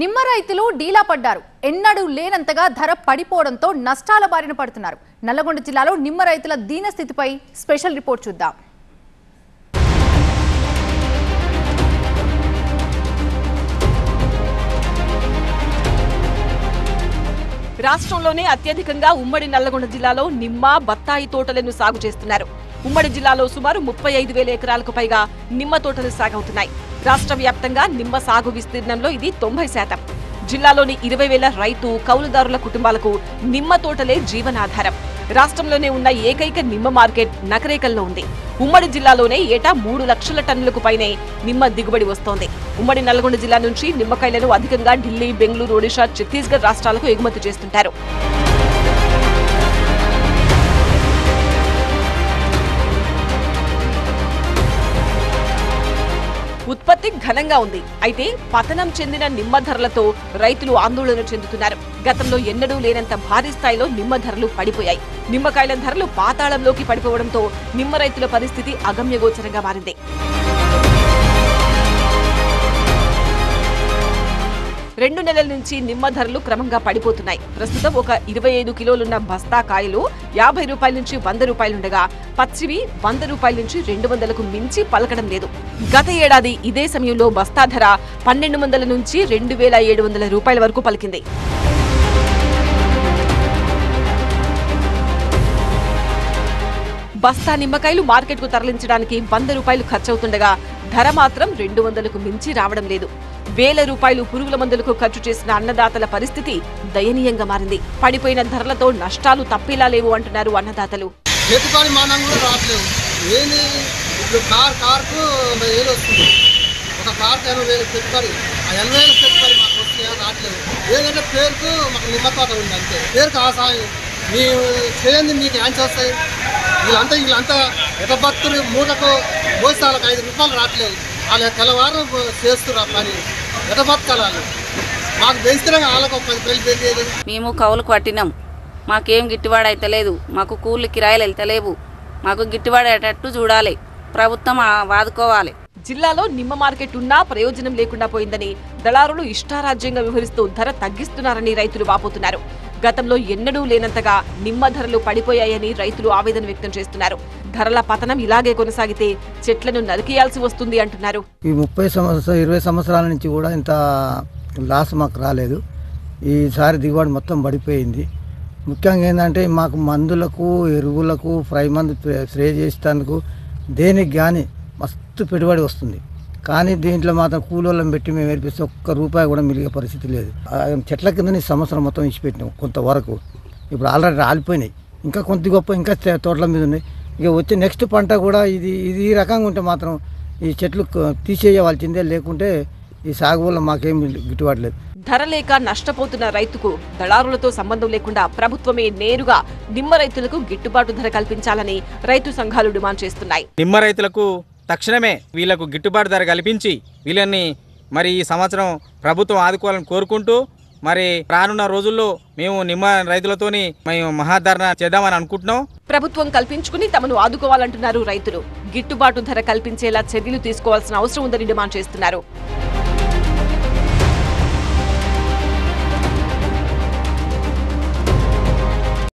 నిమ్మ రైతులు డీలా పడ్డారు. ఎన్నడూ లేనంతగా ధర పడిపోవడంతో నష్టాల బారిన పడుతున్నారు. నల్లగొండ జిల్లాలో నిమ్మ రైతుల దీనస్థితిపై స్పెషల్ రిపోర్ట్ చూద్దాం. రాష్ట్రంలోనే అత్యధికంగా ఉమ్మడి నల్లగొండ జిల్లాలో నిమ్మ, బత్తాయి తోటలను సాగు చేస్తున్నారు. ఉమ్మడి జిల్లాలో సుమారు 35,000 ఎకరాలకు పైగా నిమ్మ తోటలు సాగవుతున్నాయి. రాష్ట్ర వ్యాప్తంగా నిమ్మ సాగు విస్తీర్ణంలో ఇది 90%. జిల్లాలోని 20,000 రైతు కౌలుదారుల కుటుంబాలకు నిమ్మ తోటలే జీవనాధారం. రాష్ట్రంలోనే ఉన్న ఏకైక నిమ్మ మార్కెట్ నకరేకల్లో ఉంది. ఉమ్మడి జిల్లాలోనే ఏటా 3 లక్షల టన్నులకు పైనే నిమ్మ దిగుబడి వస్తోంది. ఉమ్మడి నల్గొండ జిల్లా నుంచి నిమ్మకాయలను అధికంగా ఢిల్లీ, బెంగళూరు, ఒడిషా, ఛత్తీస్గఢ్ రాష్ట్రాలకు ఎగుమతి చేస్తుంటారు. ఉత్పత్తి ఘనంగా ఉంది. అయితే పతనం చెందిన నిమ్మ ధరలతో రైతులు ఆందోళన చెందుతున్నారు. గతంలో ఎన్నడూ లేనంత భారీ స్థాయిలో నిమ్మ ధరలు పడిపోయాయి. నిమ్మకాయల ధరలు పాతాళంలోకి పడిపోవడంతో నిమ్మ రైతుల పరిస్థితి అగమ్యగోచరంగా మారింది. 2 నెలల నుంచి నిమ్మ ధరలు క్రమంగా పడిపోతున్నాయి. ప్రస్తుతం ఒక 25 కిలోలున్న బస్తా కాయలు 50 రూపాయల నుంచి 100 రూపాయలుండగా పచ్చివి 100 రూపాయల నుంచి 200కు మించి పలకడం లేదు. గత ఏడాది ఇదే సమయంలో బస్తా ధర 1,200 నుంచి 2,700 రూపాయల వరకు పలికింది. బస్తా నిమ్మకాయలు మార్కెట్కు తరలించడానికి 100 రూపాయలు ఖర్చవుతుండగా ధర మాత్రం 200కు మించి రావడం లేదు. వేల రూపాయలు పురుగుల మందులకు ఖర్చు చేసిన అన్నదాతల పరిస్థితి దయనీయంగా మారింది. పడిపోయిన ధరలతో నష్టాలు తప్పేలా లేవు అంటున్నారు అన్నదాతలు. వీళ్ళంతా ఎటబత్తులు మూటకు మోసాలకు 5 రూపాయలు రావట్లేదు. వాళ్ళ తెల్లవారు చేస్తున్నారు పని. ఎటబత్తాలు మాకు పెంచితే వాళ్ళకు 10 రూపాయలు పెరిగేది. మేము కౌలుకు పట్టినాం, మాకేం గిట్టుబాటు అయితే లేదు. మాకు కూలి కిరాయిలు వెళ్తలేవు. మాకు గిట్టుబాటు అయ్యేటట్టు చూడాలి, ప్రభుత్వం వాదుకోవాలి. జిల్లాలో నిమ్మ మార్కెట్ ఉన్నా ప్రయోజనం లేకుండా పోయిందని, దళారులు ఇష్టారాజ్యంగా వ్యవహరిస్తూ ధర తగ్గిస్తున్నారని రైతులు వాపోతున్నారు. గతంలో ఎన్నడూ లేనంతగా నిమ్మ ధరలు పడిపోయాయని రైతులు ఆవేదన వ్యక్తం చేస్తున్నారు. ధరల పతనం ఇలాగే కొనసాగితే చెట్లను నరికేయాల్సి వస్తుంది అంటున్నారు. ఈ 20 సంవత్సరాల నుంచి కూడా ఇంత లాస్ మాకు రాలేదు. ఈసారి దిగుబడి మొత్తం పడిపోయింది. ముఖ్యంగా ఏంటంటే మాకు మందులకు, ఎరువులకు, ఫ్రై మందు స్ప్రే చేసేందుకు దేనికి కానీ మస్తు పెట్టుబడి వస్తుంది. కానీ దీంట్లో మాత్రం కూలోళ్ళని పెట్టి మేము ఏర్పిస్తే ఒక్క రూపాయి కూడా మిలిగే పరిస్థితి లేదు. చెట్ల కింద సంవత్సరం మొత్తం ఇచ్చిపెట్టినాం కొంతవరకు. ఇప్పుడు ఆల్రెడీ రాలిపోయినాయి. ఇంకా కొంత గొప్ప ఇంకా తోటల మీద ఉన్నాయి. ఇక వచ్చే నెక్స్ట్ పంట కూడా ఇది ఈ రకంగా ఉంటే మాత్రం ఈ చెట్లు తీసేయవలసిందే. లేకుంటే ఈ సాగు వల్ల మాకేం గిట్టుబాటు లేదు. ధర లేక నష్టపోతున్న రైతుకు దళారులతో సంబంధం లేకుండా ప్రభుత్వమే నేరుగా నిమ్మ రైతులకు గిట్టుబాటు ధర కల్పించాలని రైతు సంఘాలు డిమాండ్ చేస్తున్నాయి. నిమ్మ రైతులకు తక్షణమే వీళ్లకు గిట్టుబాటు ధర కల్పించి వీళ్ళని మరి ఈ సంవత్సరం ప్రభుత్వం ఆదుకోవాలని కోరుకుంటూ మరి రానున్న రోజుల్లో మేము నిమ్మ రైతులతోని మేము మహాధరణ చేద్దామని అనుకుంటున్నాం. ప్రభుత్వం కల్పించుకుని తమను ఆదుకోవాలంటున్నారు రైతులు. గిట్టుబాటు ధర కల్పించేలా చర్యలు తీసుకోవాల్సిన అవసరం ఉందని డిమాండ్ చేస్తున్నారు.